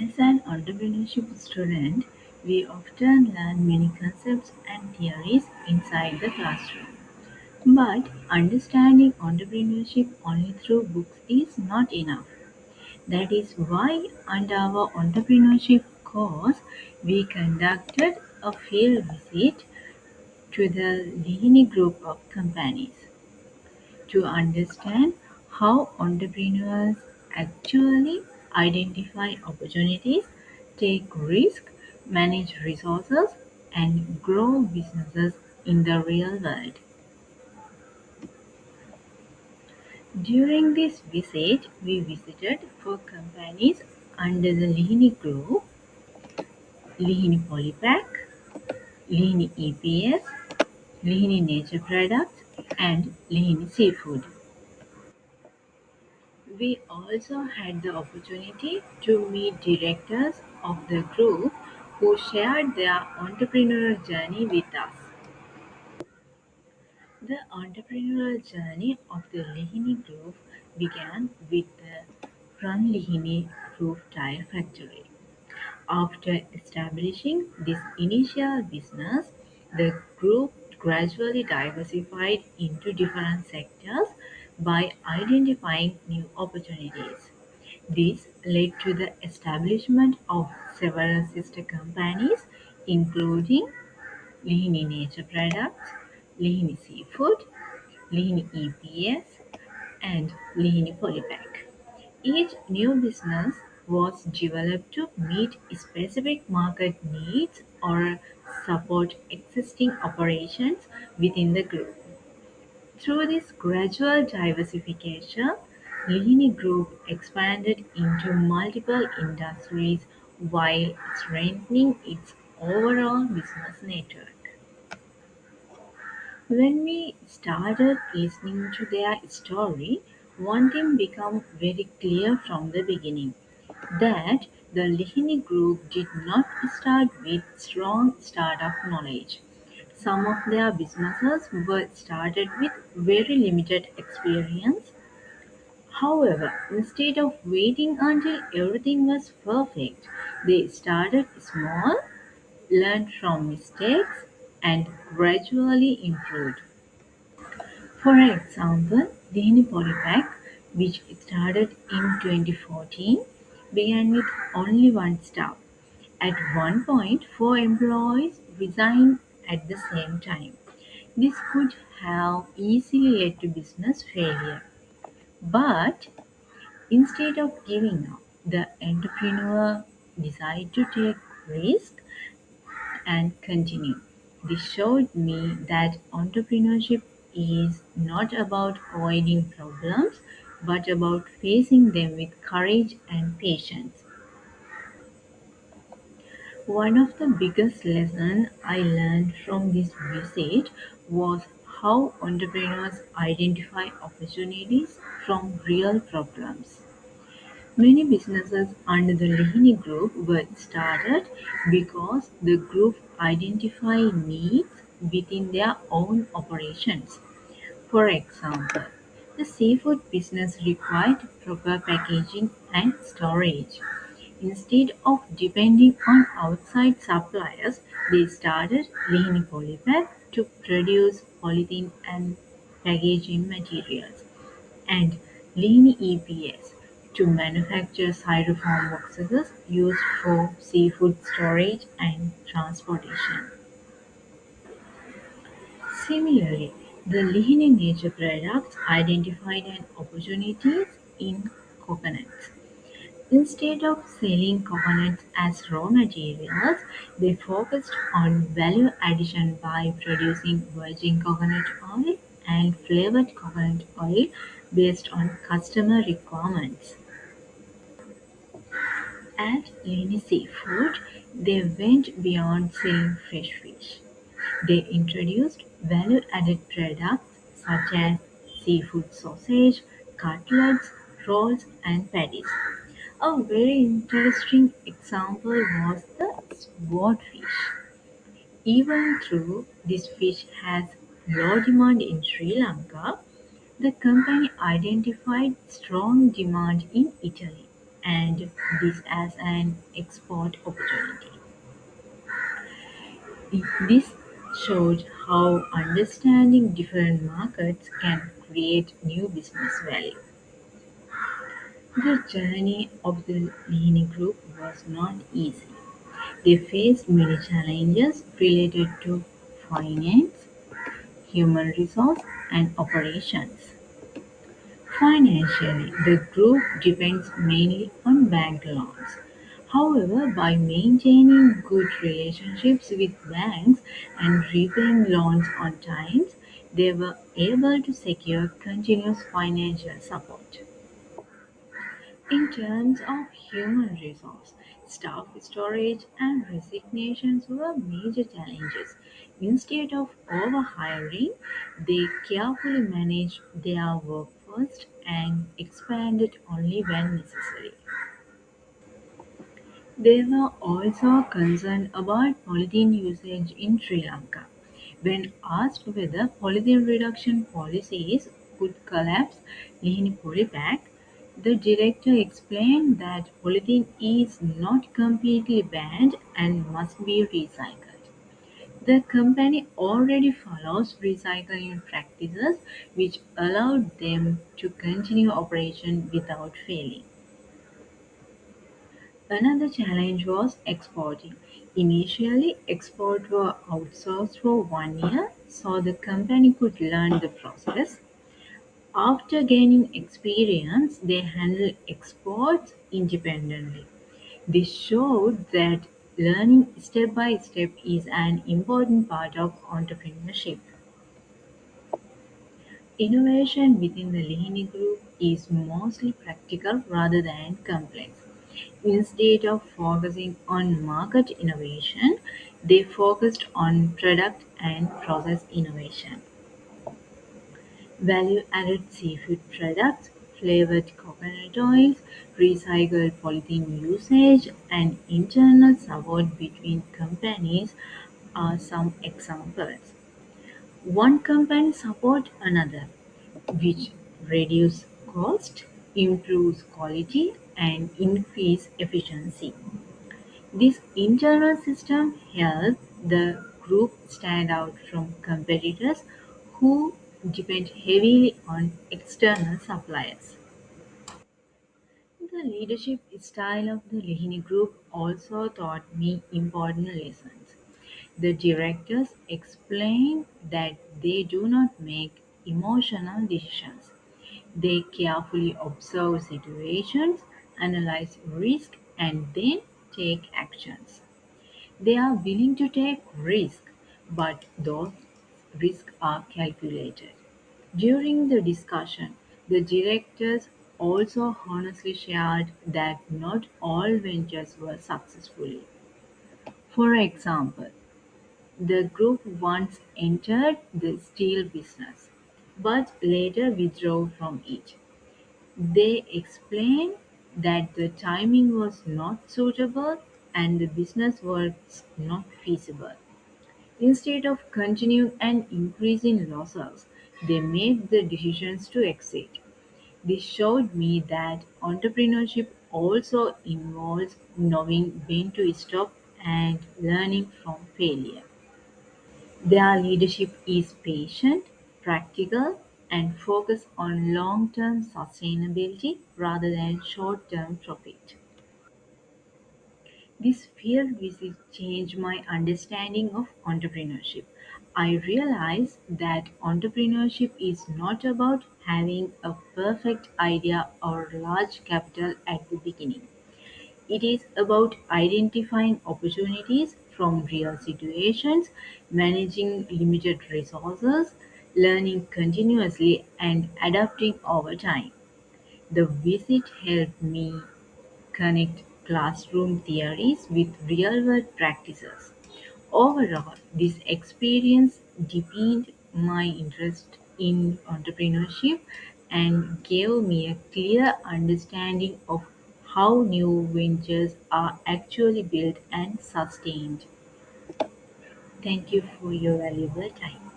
As an entrepreneurship student, we often learn many concepts and theories inside the classroom. But understanding entrepreneurship only through books is not enough. That is why, under our entrepreneurship course, we conducted a field visit to the Lihini Group of Companies to understand how entrepreneurs actually identify opportunities, take risks, manage resources, and grow businesses in the real world. During this visit, we visited four companies under the Lihini Group: Lihini Polypack, Lihini EPS, Lihini Nature Products, and Lihini Seafood. We also had the opportunity to meet directors of the group who shared their entrepreneurial journey with us. The entrepreneurial journey of the Lihini Group began with the Run Lihini Roof Tile Factory. After establishing this initial business, the group gradually diversified into different sectors by identifying new opportunities. This led to the establishment of several sister companies, including Lihini Nature Products, Lihini Seafood, Lihini EPS, and Lihini Polypack. Each new business was developed to meet specific market needs or support existing operations within the group. Through this gradual diversification, Lihini Group expanded into multiple industries while strengthening its overall business network. When we started listening to their story, one thing became very clear from the beginning: that the Lihini Group did not start with strong startup knowledge. Some of their businesses were started with very limited experience. However, instead of waiting until everything was perfect, they started small, learned from mistakes, and gradually improved. For example, Lihini Polypack, which started in 2014, began with only one staff. At one point, four employees resigned at the same time. This could have easily led to business failure. But instead of giving up, the entrepreneur decided to take risk and continue. This showed me that entrepreneurship is not about avoiding problems, but about facing them with courage and patience. One of the biggest lessons I learned from this visit was how entrepreneurs identify opportunities from real problems. Many businesses under the Lihini Group were started because the group identified needs within their own operations. For example, the seafood business required proper packaging and storage. Instead of depending on outside suppliers, they started Lihini Polypack to produce polythene and packaging materials, and Lihini EPS to manufacture styrofoam boxes used for seafood storage and transportation. Similarly, the Lihini Nature Products identified an opportunity in coconuts. Instead of selling coconuts as raw materials, they focused on value addition by producing virgin coconut oil and flavored coconut oil based on customer requirements. At Lihini Seafood, they went beyond selling fresh fish. They introduced value-added products such as seafood sausage, cutlets, rolls, and patties. A very interesting example was the swordfish. Even though this fish has low demand in Sri Lanka, the company identified strong demand in Italy. and this as an export opportunity. This showed how understanding different markets can create new business value. The journey of the Lihini Group was not easy. They faced many challenges related to finance, human resource, and operations. Financially, the group depends mainly on bank loans. However, by maintaining good relationships with banks and repaying loans on time, they were able to secure continuous financial support. In terms of human resource, staff shortage and resignations were major challenges. Instead of overhiring, they carefully managed their workforce and expanded only when necessary. They were also concerned about polythene usage in Sri Lanka. When asked whether polythene reduction policies could collapse Lihini Polypack, the director explained that polythene is not completely banned and must be recycled. The company already follows recycling practices which allowed them to continue operation without failing. Another challenge was exporting. Initially, exports were outsourced for 1 year so the company could learn the process. After gaining experience, they handled exports independently. This showed that learning step by step is an important part of entrepreneurship. Innovation within the Lihini Group is mostly practical rather than complex. Instead of focusing on market innovation, they focused on product and process innovation. Value-added seafood products, flavored coconut oils, recycled polythene usage, and internal support between companies are some examples. One company supports another, which reduce cost, improves quality, and increase efficiency. This internal system helps the group stand out from competitors who depend heavily on external suppliers. The leadership style of the Lihini Group also taught me important lessons. The directors explained that they do not make emotional decisions. They carefully observe situations, analyze risk, and then take actions. They are willing to take risks, but those risks are calculated. During the discussion, the directors also honestly shared that not all ventures were successful. For example, the group once entered the steel business, but later withdrew from it. They explained that the timing was not suitable and the business was not feasible. Instead of continuing and increasing losses, they made the decisions to exit. This showed me that entrepreneurship also involves knowing when to stop and learning from failure. Their leadership is patient, practical, and focused on long-term sustainability rather than short-term profit. This field visit changed my understanding of entrepreneurship. I realized that entrepreneurship is not about having a perfect idea or large capital at the beginning. It is about identifying opportunities from real situations, managing limited resources, learning continuously, and adapting over time. The visit helped me connect classroom theories with real-world practices. Overall, this experience deepened my interest in entrepreneurship and gave me a clear understanding of how new ventures are actually built and sustained. Thank you for your valuable time.